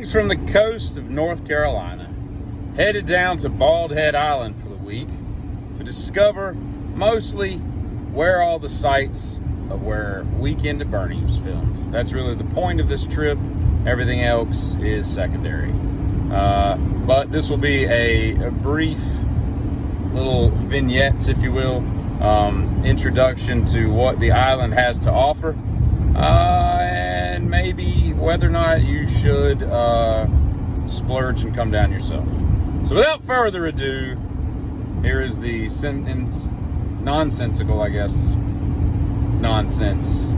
Greetings from the coast of North Carolina, headed down to Bald Head Island for the week to discover mostly where all the sites of where Weekend at Bernie's was filmed. That's really the point of this trip. Everything else is secondary. But this will be a brief little vignettes, if you will, introduction to what the island has to offer, and maybe whether or not you should splurge and come down yourself. So without further ado, here is the nonsensical, I guess, nonsense.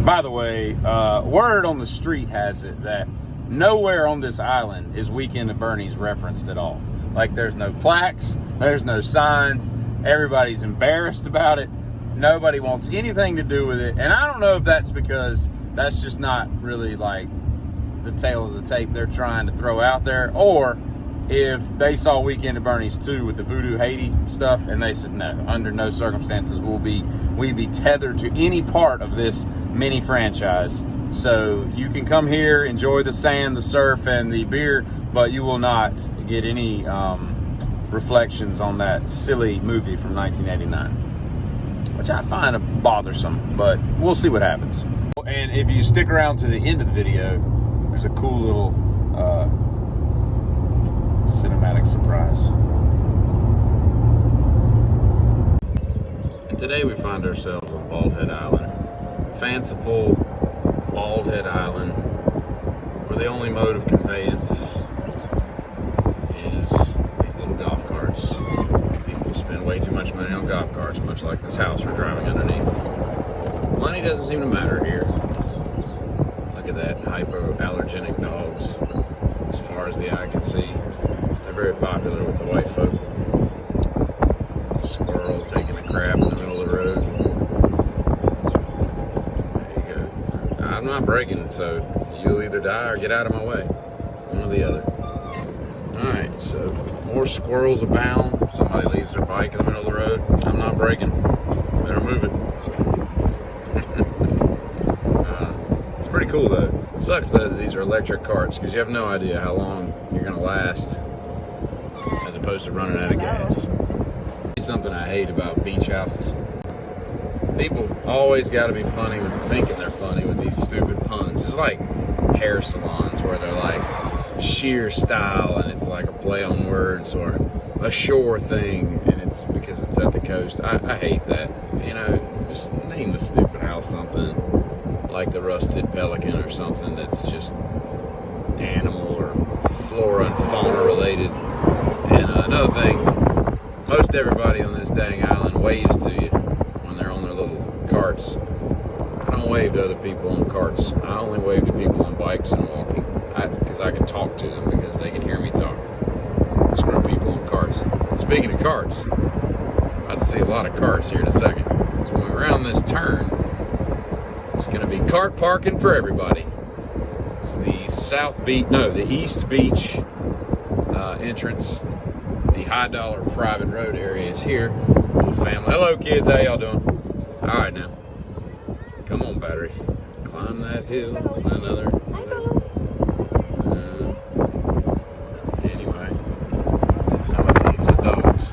By the way, word on the street has it that nowhere on this island is Weekend at Bernie's referenced at all. Like, there's no plaques, there's no signs, everybody's embarrassed about it, nobody wants anything to do with it, and I don't know if that's because that's just not really like the tail of the tape they're trying to throw out there, or if they saw Weekend at Bernie's 2 with the Voodoo Haiti stuff and they said no, under no circumstances will we be tethered to any part of this mini franchise. So you can come here, enjoy the sand, the surf, and the beer, but you will not get any reflections on that silly movie from 1989, which I find bothersome, but we'll see what happens. And if you stick around to the end of the video, there's a cool little cinematic surprise. And today we find ourselves on Bald Head Island. Fanciful Bald Head Island, where the only mode of conveyance is these little golf carts. People spend way too much money on golf carts, much like this house we're driving underneath. Money doesn't seem to matter here. Look at that, hypoallergenic dogs. As far as the eye can see, they're very popular with the white folk. The squirrel taking a crap in the middle of the road. I'm not braking, so you'll either die or get out of my way. One or the other. Alright, so more squirrels abound. Somebody leaves their bike in the middle of the road. I'm not braking. Better move it. It's pretty cool though. It sucks that these are electric carts because you have no idea how long you're going to last as opposed to running out of gas. Something I hate about beach houses. People always got to be funny with thinking they're funny with these stupid puns. It's like hair salons where they're like sheer style and it's like a play on words, or a shore thing and it's because it's at the coast. I hate that. You know, just name the stupid house something like the Rusted Pelican or something that's just animal or flora and fauna related. And another thing, most everybody on this dang island waves to you when they're on their little carts. I don't wave to other people on carts. I only wave to people on bikes and walking. Because I can talk to them because they can hear me talk. Screw people on carts. Speaking of carts, I'm about to see a lot of carts here in a second. So when we're around this turn, it's going to be cart parking for everybody. It's the the East Beach entrance. The high dollar private road area is here. Little family. Hello kids, how y'all doing? Alright now. Come on, battery. Climb that hill. Another. Anyway. These are dogs.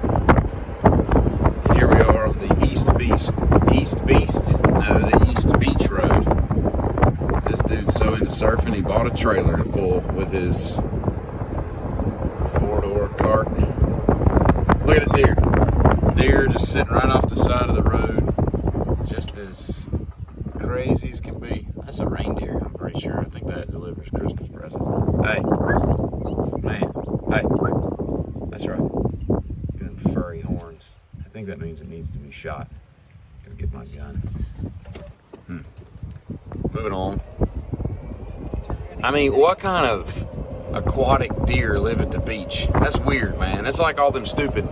Here we are on the the East Beach Road. This dude's so into surfing, he bought a trailer to pull with his 4-door cart. Look at a deer. Deer just sitting right off the side of the road. Just as crazy as can be. That's a reindeer, I'm pretty sure. I think that delivers Christmas presents. Hey. Man. Hey. That's right. Good furry horns. I think that means it needs to be shot. Gotta get my gun. Moving on. I mean, what kind of aquatic deer live at the beach? That's weird, man. It's like all them stupid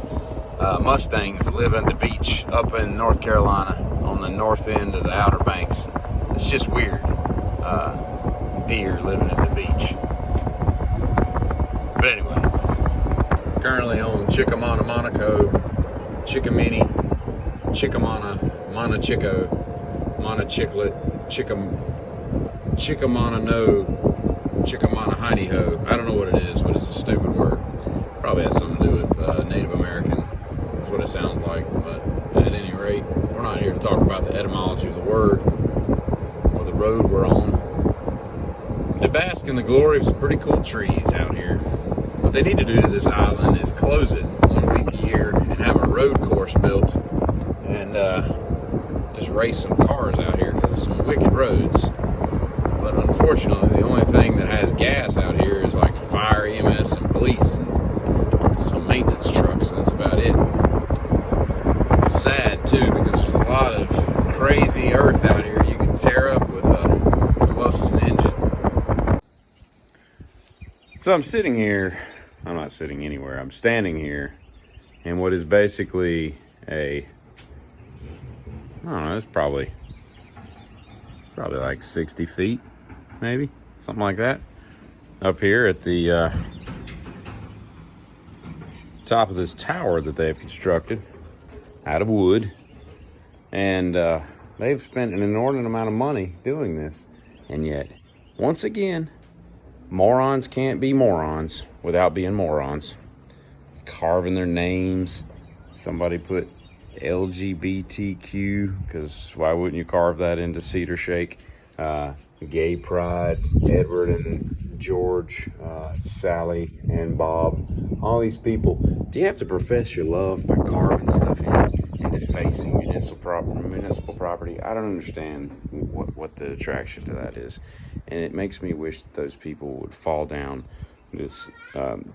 Mustangs that live at the beach up in North Carolina on the north end of the Outer Banks. It's just weird. Deer living at the beach. But anyway, currently on Chickamauga, Monaco, Chickamini, Chickamauga, Monachico, Monachiclet, Chickamauga hiney ho. I don't know what it is, but it's a stupid word. Probably has something to do with Native American. That's what it sounds like. But at any rate, we're not here to talk about the etymology of the word or the road we're on. They bask in the glory of some pretty cool trees out here. What they need to do to this island is close it 1 week a year and have a road course built and just race some cars out here because of some wicked roads. But unfortunately, the only thing that has gas out here is like fire, EMS, and police, and some maintenance trucks, and that's about it. It's sad too because there's a lot of crazy earth out here you can tear up with a combustion engine. So I'm sitting here, I'm not sitting anywhere, I'm standing here in what is basically I don't know, it's probably like 60 feet, maybe, something like that. Up here at the top of this tower that they've constructed out of wood. And they've spent an inordinate amount of money doing this. And yet, once again, morons can't be morons without being morons. Carving their names. Somebody put LGBTQ, because why wouldn't you carve that into Cedar Shake? Gay pride, Edward and George, Sally and Bob, all these people. Do you have to profess your love by carving stuff in and defacing municipal property? I don't understand what the attraction to that is. And it makes me wish that those people would fall down this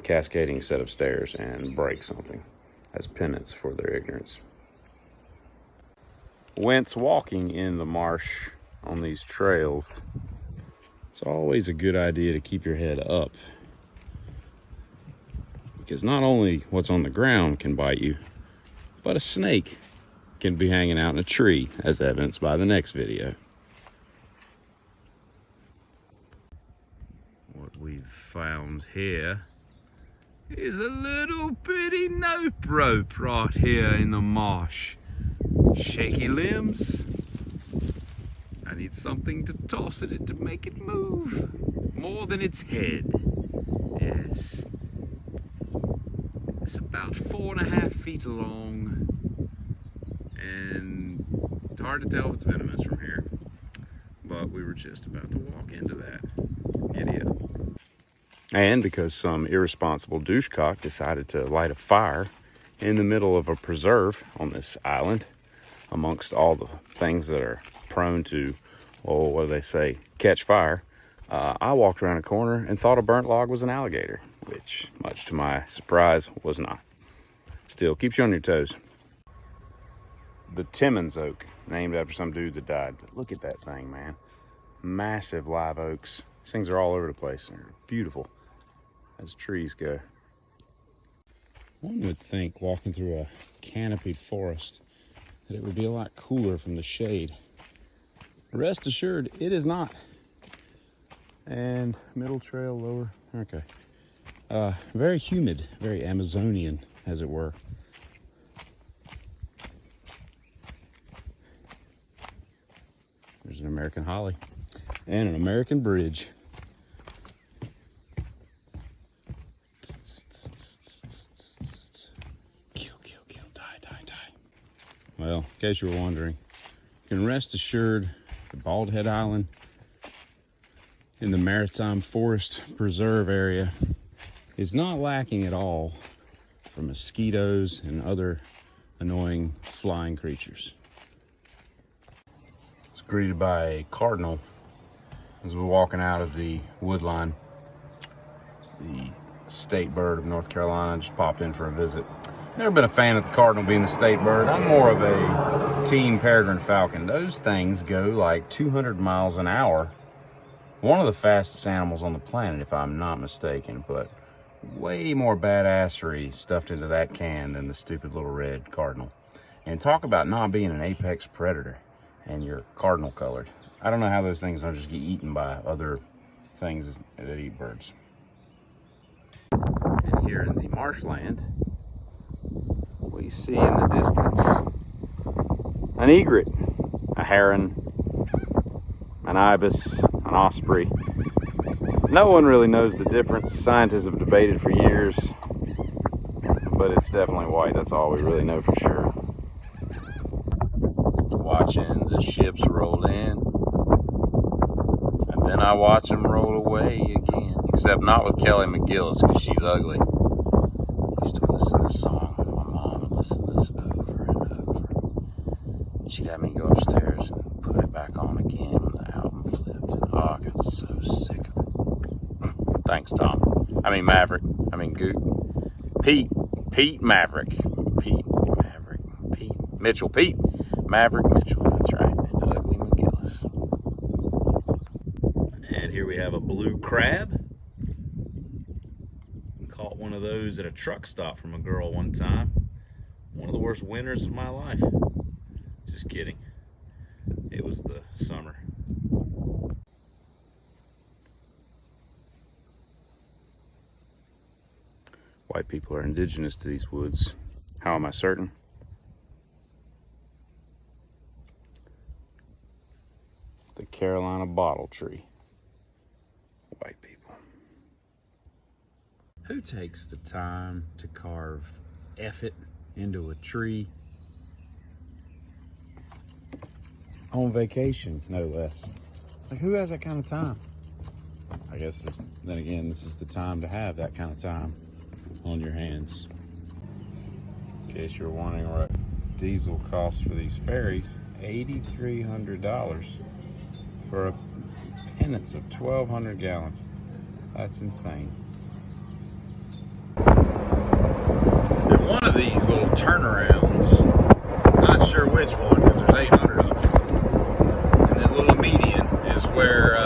cascading set of stairs and break something as penance for their ignorance. Whence walking in the marsh on these trails, it's always a good idea to keep your head up, because not only what's on the ground can bite you, but a snake can be hanging out in a tree, as evidenced by the next video. What we've found here is a little bitty nope rope right here in the marsh. Shaky limbs. I need something to toss at it to make it move. More than its head. Yes. It's about 4.5 feet long. And it's hard to tell if it's venomous from here. But we were just about to walk into that. Giddy up. And because some irresponsible douchecock decided to light a fire in the middle of a preserve on this island, amongst all the things that are prone to, oh, what do they say, catch fire, I walked around a corner and thought a burnt log was an alligator, which, much to my surprise, was not. Still, keeps you on your toes. The Timmins Oak, named after some dude that died. But look at that thing, man. Massive live oaks. These things are all over the place. They're beautiful as trees go. One would think, walking through a canopied forest, that it would be a lot cooler from the shade. Rest assured, it is not. And middle trail, lower, okay. Very humid, very Amazonian, as it were. There's an American holly and an American bridge. Well, in case you were wondering, you can rest assured the Bald Head Island in the Maritime Forest Preserve area is not lacking at all for mosquitoes and other annoying flying creatures. I was greeted by a cardinal as we were walking out of the wood line. The state bird of North Carolina just popped in for a visit. Never been a fan of the cardinal being the state bird. I'm more of a team peregrine falcon. Those things go like 200 miles an hour. One of the fastest animals on the planet, if I'm not mistaken, but way more badassery stuffed into that can than the stupid little red cardinal. And talk about not being an apex predator and you're cardinal colored. I don't know how those things don't just get eaten by other things that eat birds. And here in the marshland, we see in the distance an egret, a heron, an ibis, an osprey. No one really knows the difference. Scientists have debated for years, but it's definitely white. That's all we really know for sure. Watching the ships roll in, and then I watch them roll away again. Except not with Kelly McGillis, because she's ugly. I used to listen to this song. My mom would listen to this over and over. She'd have me go upstairs and put it back on again when the album flipped. And oh, I got so sick of it. Thanks, Tom. I mean Maverick. I mean Goot. Pete Maverick. Pete Mitchell. Pete Maverick Mitchell. That's right. And Ugly McGillis. And here we have a blue crab. Caught one of those at a truck stop from a girl one time. One of the worst winters of my life. Just kidding. It was the summer. White people are indigenous to these woods. How am I certain? The Carolina bottle tree. White people. Who takes the time to carve effort into a tree? On vacation, no less. Like, who has that kind of time? I guess then again, this is the time to have that kind of time on your hands. In case you're wondering what diesel costs for these ferries, $8,300 for a penance of 1,200 gallons. That's insane. In one of these little turnarounds, not sure which one because there's 800 of them, and the little median is where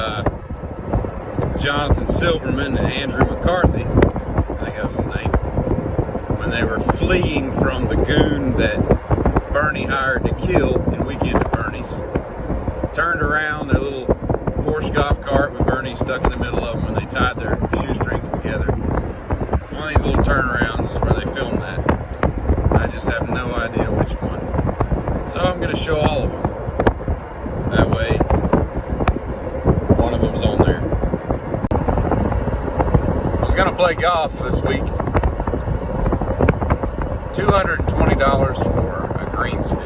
Jonathan Silverman and Andrew McCarthy, I think that was his name, when they were fleeing from the goon that Bernie hired to kill in Weekend at Bernie's, turned around their little Porsche golf cart with Bernie stuck in the middle of them, and they tied their shoestrings together. One of these little turnarounds is where they filmed that. I just have no idea which one. So I'm going to show all of them. That way, one of them's on there. I was going to play golf this week. $220 for a greens fee.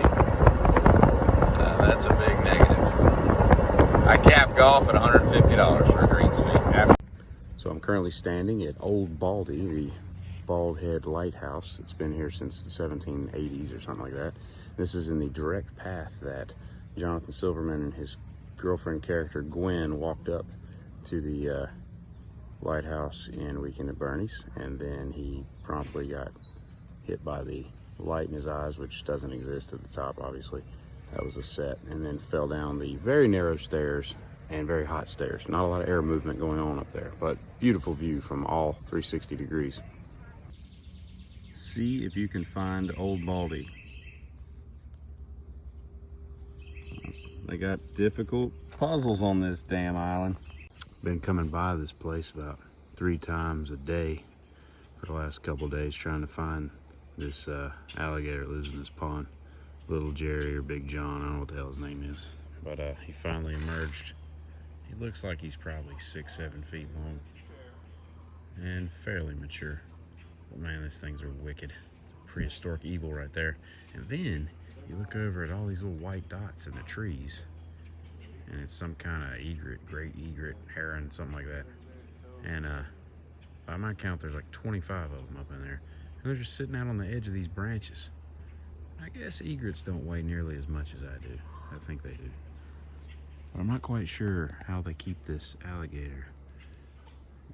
That's a big negative. I cap golf at $150 for a greens fee. So I'm currently standing at Old Baldy, the Bald Head Lighthouse. It's been here since the 1780s or something like that. This is in the direct path that Jonathan Silverman and his girlfriend character Gwen walked up to the lighthouse in Weekend at Bernie's, and then he promptly got hit by the light in his eyes, which doesn't exist at the top, obviously. That was a set, and then fell down the very narrow stairs and very hot stairs. Not a lot of air movement going on up there, but beautiful view from all 360 degrees. See if you can find Old Baldy. They got difficult puzzles on this damn island. Been coming by this place about 3 times a day for the last couple days trying to find this alligator that lives in this pond. Little Jerry or Big John, I don't know what the hell his name is. But he finally emerged. He looks like he's probably 6-7 feet long and fairly mature. But man, these things are wicked. Prehistoric evil right there. And then you look over at all these little white dots in the trees, and it's some kind of egret, great egret, heron, something like that. And by my count, there's like 25 of them up in there. And they're just sitting out on the edge of these branches. I guess egrets don't weigh nearly as much as I do. I think they do. But I'm not quite sure how they keep this alligator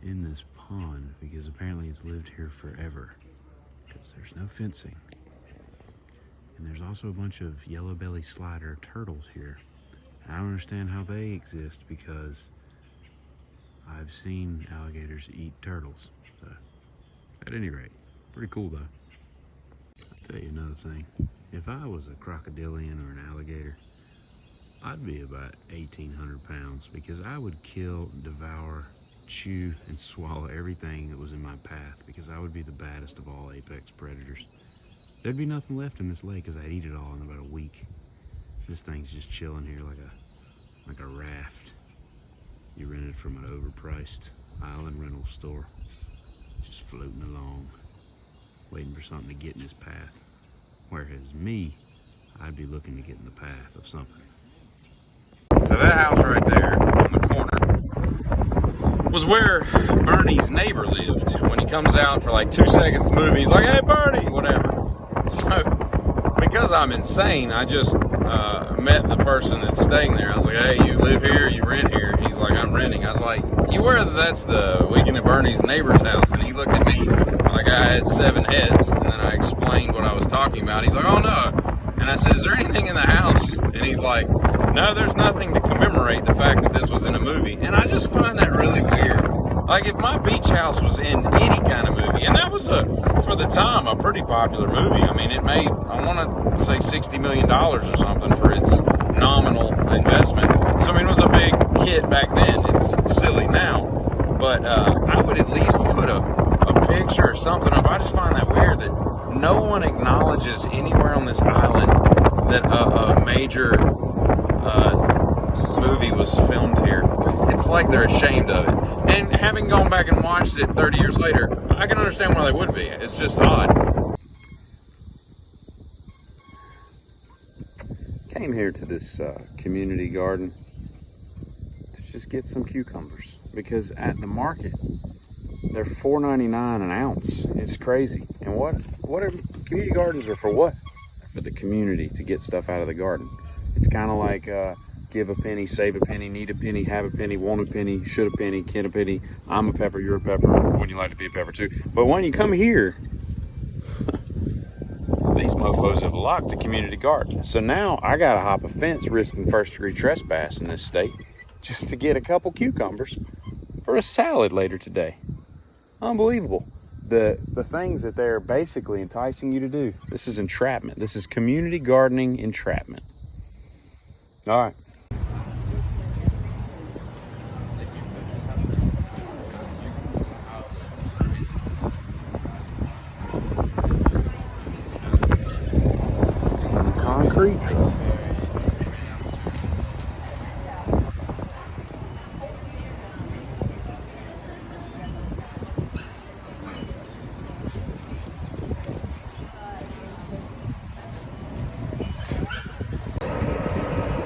in this pond, because apparently it's lived here forever, because there's no fencing. And there's also a bunch of yellow belly slider turtles here. I don't understand how they exist, because I've seen alligators eat turtles. So at any rate, pretty cool though. I'll tell you another thing. If I was a crocodilian or an alligator, I'd be about 1,800 pounds, because I would kill, devour, chew, and swallow everything that was in my path, because I would be the baddest of all apex predators. There'd be nothing left in this lake, because I'd eat it all in about a week. This thing's just chilling here like a raft. You rent it from an overpriced island rental store, just floating along, waiting for something to get in his path. Whereas me, I'd be looking to get in the path of something. So that house right there on the corner was where Bernie's neighbor lived. When he comes out for like 2 seconds of the movie, he's like, "Hey Bernie," whatever. So because I'm insane, I just met the person that's staying there. I was like, "Hey, you live here, you rent here?" He's like, "I'm renting." I was like, "You aware that that's the Weekend at Bernie's neighbor's house?" And he looked at me like I had 7 heads. And then I explained what I was talking about. He's like, "Oh no." And I said, "Is there anything in the house?" And he's like, "No, there's nothing to commemorate the fact that this was in a movie." And I just find that really weird. Like, if my beach house was in any kind of movie, and that was, for the time, a pretty popular movie. I mean, it made, I want to say $60 million or something for its nominal investment. So, I mean, it was a big hit back then. It's silly now. But I would at least put a picture or something up. I just find that weird that no one acknowledges anywhere on this island that a major movie was filmed here. It's like they're ashamed of it. And having gone back and watched it 30 years later, I can understand why they would be. It's just odd. Came here to this community garden to just get some cucumbers, because at the market they're $4.99 an ounce. It's crazy. And what are community gardens are for? What? For the community to get stuff out of the garden. It's kind of like give a penny, save a penny, need a penny, have a penny, want a penny, should a penny, can a penny. I'm a pepper, you're a pepper. Wouldn't you like to be a pepper too? But when you come here, these mofos have locked the community garden. So now I gotta hop a fence risking first-degree trespass in this state just to get a couple cucumbers for a salad later today. Unbelievable. The things that they're basically enticing you to do. This is entrapment. This is community gardening entrapment. All right. Concrete.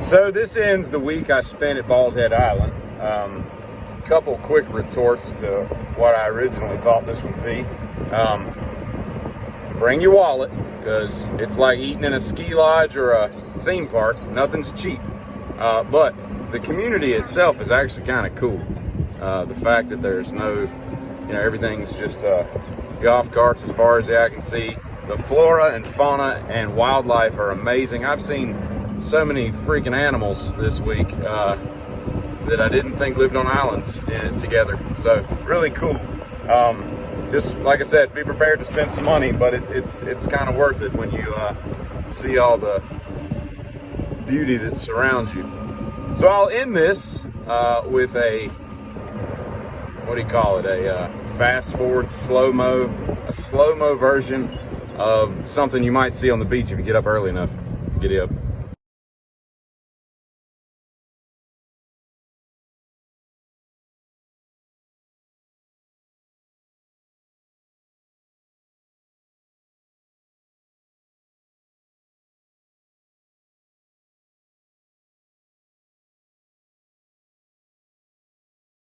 So this ends the week I spent at Bald Head Island. Couple quick retorts to what I originally thought this would be. Bring your wallet, because it's like eating in a ski lodge or a theme park. Nothing's cheap. But the community itself is actually kind of cool. The fact that there's no, everything's just golf carts as far as the eye can see. The flora and fauna and wildlife are amazing. I've seen so many freaking animals this week that I didn't think lived on islands together. So really cool. Just like I said, be prepared to spend some money, but it's kind of worth it when you see all the beauty that surrounds you. So I'll end this with a, what do you call it? A fast forward slow-mo, a slow-mo version of something you might see on the beach if you get up early enough. Giddy up.